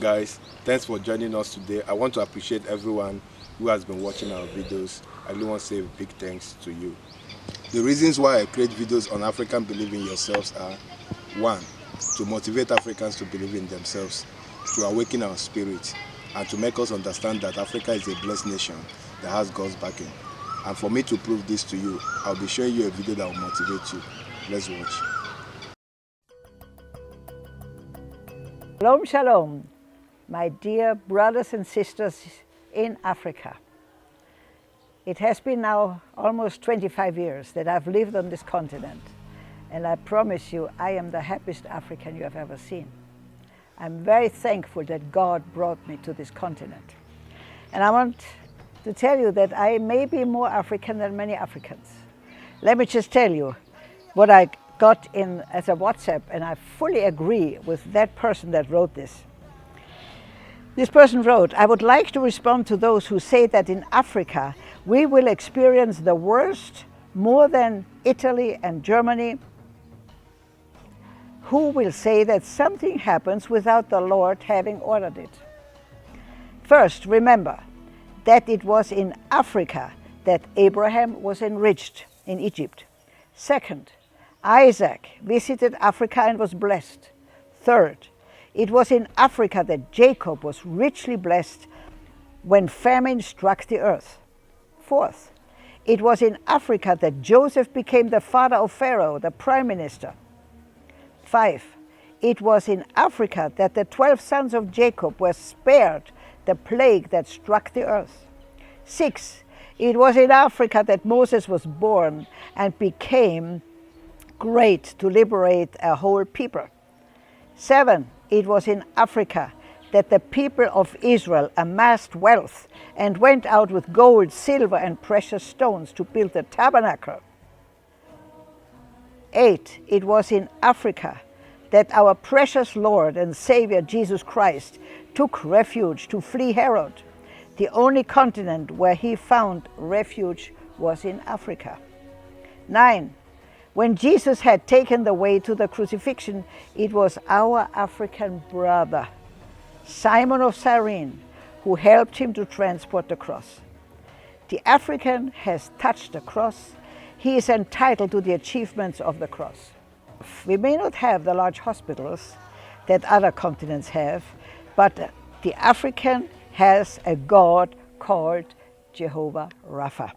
guys, thanks for joining us today. I want to appreciate everyone who has been watching our videos. I really want to say a big thanks to you. The reasons why I create videos on African Believe in Yourselves are: 1. To motivate Africans to believe in themselves, to awaken our spirit, and to make us understand that Africa is a blessed nation that has God's backing. And for me to prove this to you, I'll be showing you a video that will motivate you. Let's watch. Shalom, shalom, my dear brothers and sisters in Africa. It has been now almost 25 years that I've lived on this continent, and I promise you, I am the happiest African you have ever seen. I'm very thankful that God brought me to this continent. And I want to tell you that I may be more African than many Africans. Let me just tell you what I got in as a WhatsApp, and I fully agree with that person that wrote this. This person wrote, "I would like to respond to those who say that in Africa we will experience the worst more than Italy and Germany, who will say that something happens without the Lord having ordered it. First, remember that it was in Africa that Abraham was enriched in Egypt. Second, Isaac visited Africa and was blessed. Third, it was in Africa that Jacob was richly blessed when famine struck the earth. Fourth, it was in Africa that Joseph became the father of Pharaoh, the prime minister. 5, it was in Africa that the 12 sons of Jacob were spared the plague that struck the earth. 6, it was in Africa that Moses was born and became great to liberate a whole people. 7, it was in Africa that the people of Israel amassed wealth and went out with gold, silver, and precious stones to build the tabernacle. 8, it was in Africa that our precious Lord and Savior Jesus Christ took refuge to flee Herod. The only continent where he found refuge was in Africa. 9, when Jesus had taken the way to the crucifixion, it was our African brother, Simon of Cyrene, who helped him to transport the cross. The African has touched the cross. He is entitled to the achievements of the cross. We may not have the large hospitals that other continents have, but the African has a God called Jehovah Rapha.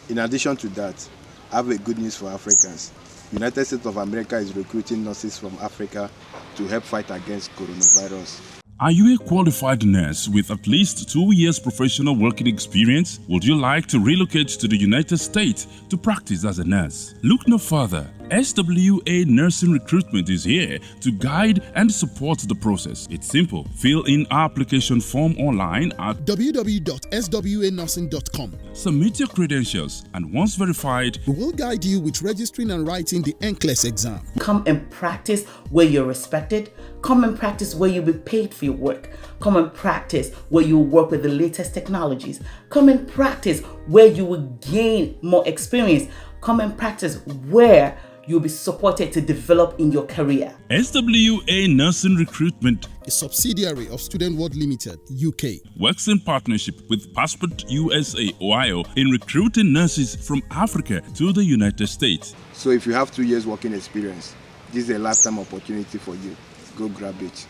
In addition to that, I have a good news for Africans. United States of America is recruiting nurses from Africa to help fight against coronavirus. Are you a qualified nurse with at least 2 years professional working experience? Would you like to relocate to the United States to practice as a nurse? Look no further. SWA Nursing Recruitment is here to guide and support the process. It's simple. Fill in our application form online at www.swanursing.com. Submit your credentials, and once verified, We will guide you with registering and writing the NCLEX exam. Come and practice where you're respected. Come and practice where you'll be paid for your work. Come and practice where you work with the latest technologies. Come and practice where you will gain more experience. Come and practice where you'll be supported to develop in your career. SWA Nursing Recruitment, A subsidiary of Student World Limited, UK. works in partnership with Passport USA Ohio in recruiting nurses from Africa to the United States. So if you have 2 years working experience, this is a lifetime opportunity for you. Go grab it.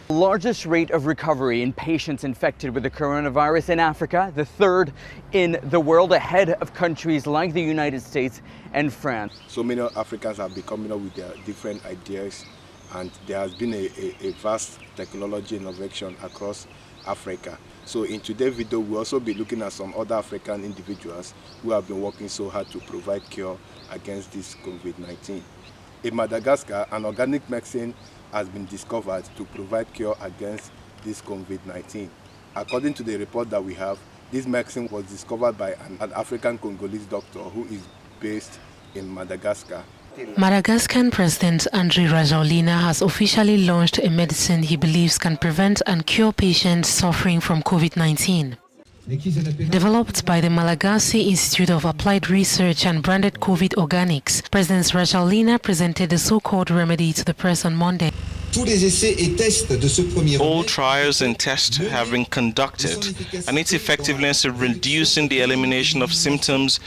The largest rate of recovery in patients infected with the coronavirus in Africa, the third in the world, ahead of countries like the United States and France. So many Africans have been coming up with their different ideas, and there has been a vast technology innovation across Africa. So in today's video, we'll also be looking at some other African individuals who have been working so hard to provide cure against this COVID-19. In Madagascar, an organic medicine has been discovered to provide cure against this COVID-19. According to the report that we have, this medicine was discovered by an African Congolese doctor who is based in Madagascar. Madagascan President Andry Rajoelina has officially launched a medicine he believes can prevent and cure patients suffering from COVID-19. Developed by the Malagasy Institute of Applied Research and branded COVID Organics, President Rajoelina presented the so-called remedy to the press on Monday. All trials and tests have been conducted, and its effectiveness in reducing the elimination of symptoms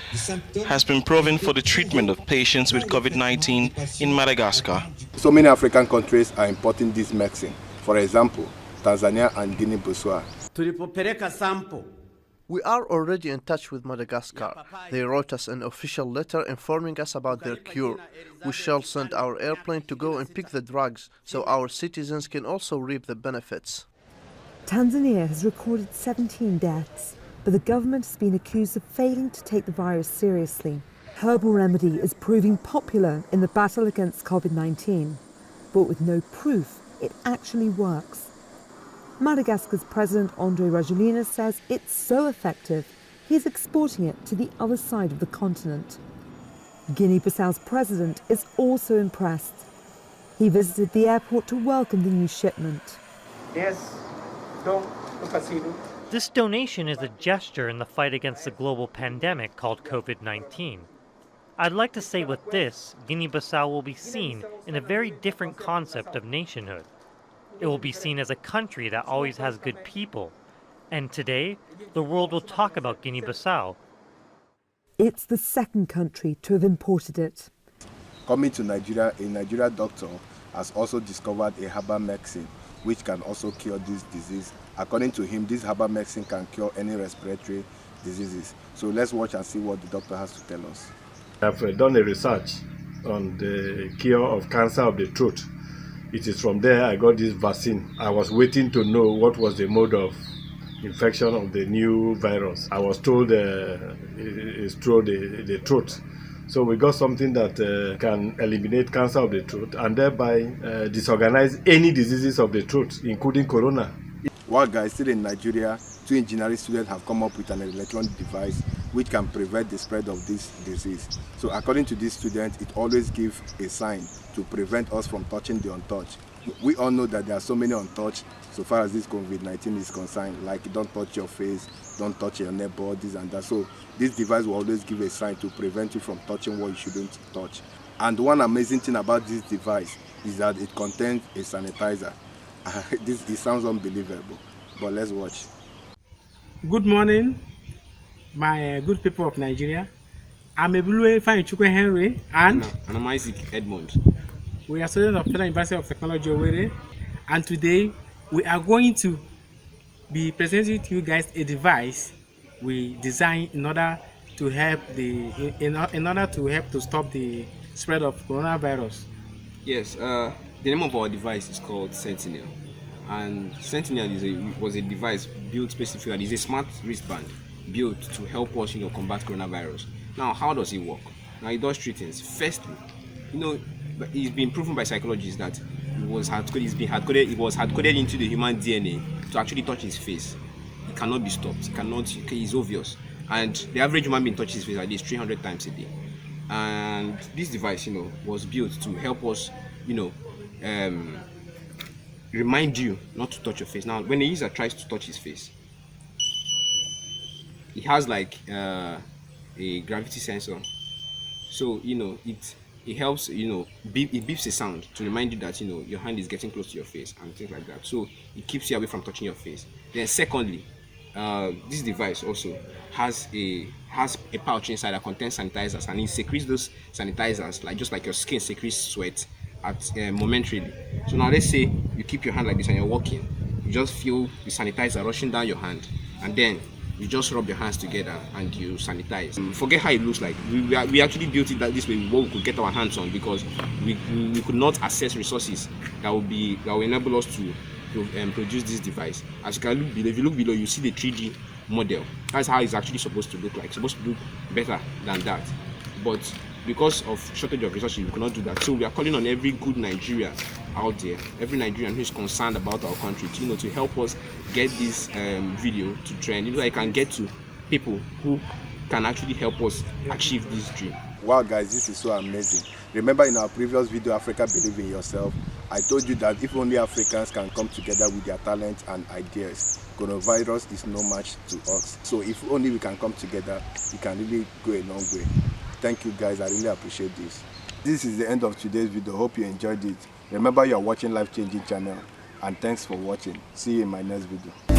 has been proven for the treatment of patients with COVID-19 in Madagascar. So many African countries are importing this medicine. For example, Tanzania and Guinea-Bissau. We are already in touch with Madagascar. They wrote us an official letter informing us about their cure. We shall send our airplane to go and pick the drugs so our citizens can also reap the benefits. Tanzania has recorded 17 deaths, but the government has been accused of failing to take the virus seriously. Herbal remedy is proving popular in the battle against COVID-19, but with no proof it actually works. Madagascar's President Andry Rajoelina says it's so effective, he's exporting it to the other side of the continent. Guinea-Bissau's president is also impressed. He visited the airport to welcome the new shipment. This donation is a gesture in the fight against the global pandemic called COVID-19. I'd like to say with this, Guinea-Bissau will be seen in a very different concept of nationhood. It will be seen as a country that always has good people. And today, the world will talk about Guinea-Bissau. It's the second country to have imported it. Coming to Nigeria, a Nigerian doctor has also discovered a herbal medicine which can also cure this disease. According to him, this herbal medicine can cure any respiratory diseases. So let's watch and see what the doctor has to tell us. I've done a research on the cure of cancer of the throat. It is from there I got this vaccine. I was waiting to know what was the mode of infection of the new virus. I was told it's through the throat. So we got something that can eliminate cancer of the throat and thereby disorganize any diseases of the throat, including corona. While guys, still in Nigeria, 2 engineering students have come up with an electronic device which can prevent the spread of this disease. So according to this student, it always gives a sign to prevent us from touching the untouched. We all know that there are so many untouched so far as this COVID-19 is concerned, like don't touch your face, don't touch your neighbor, this and that. So this device will always give a sign to prevent you from touching what you shouldn't touch. And one amazing thing about this device is that it contains a sanitizer. It sounds unbelievable, but let's watch. Good morning, my good people of Nigeria. I'm Ebulue Fanychukwu Henry and I'm Isaac Edmond. We are students of Federal University of Technology Owerri, and today we are going to be presenting to you guys a device we designed in order to help to stop the spread of coronavirus. Yes, the name of our device is called Sentinel, and Sentinel was a device built specifically. It's a smart wristband built to help us, combat coronavirus. Now, how does it work? Now, it does 3 things. Firstly, it's been proven by psychologists that it was hard-coded into the human DNA to actually touch his face. It cannot be stopped. It's obvious. And the average human being touches his face at least 300 times a day. And this device, was built to help us, remind you not to touch your face. Now, when the user tries to touch his face, it has like a gravity sensor. So, it helps, it beeps a sound to remind you that, your hand is getting close to your face and things like that. So it keeps you away from touching your face. Then secondly, this device also has a pouch inside that contains sanitizers, and it secretes those sanitizers just like your skin secretes sweat momentarily. So now let's say you keep your hand like this and you're walking, you just feel the sanitizer rushing down your hand, and then you just rub your hands together and you sanitize. Forget how it looks like. We actually built it this way, what we could get our hands on, because we could not access resources that will enable us to produce this device. As you can look below, if you look below, you see the 3D model. That's how it's actually supposed to look like. It's supposed to look better than that. But because of shortage of resources, we cannot do that. So we are calling on every good Nigerian out there, every Nigerian who is concerned about our country, to help us get this video to trend. I can get to people who can actually help us achieve this dream. Wow, guys, this is so amazing. Remember in our previous video, Africa Believe in Yourself, I told you that if only Africans can come together with their talents and ideas, coronavirus is no match to us. So if only we can come together, we can really go a long way. Thank you, guys. I really appreciate this. This is the end of today's video. Hope you enjoyed it. Remember, you are watching Life Changing Channel, and thanks for watching. See you in my next video.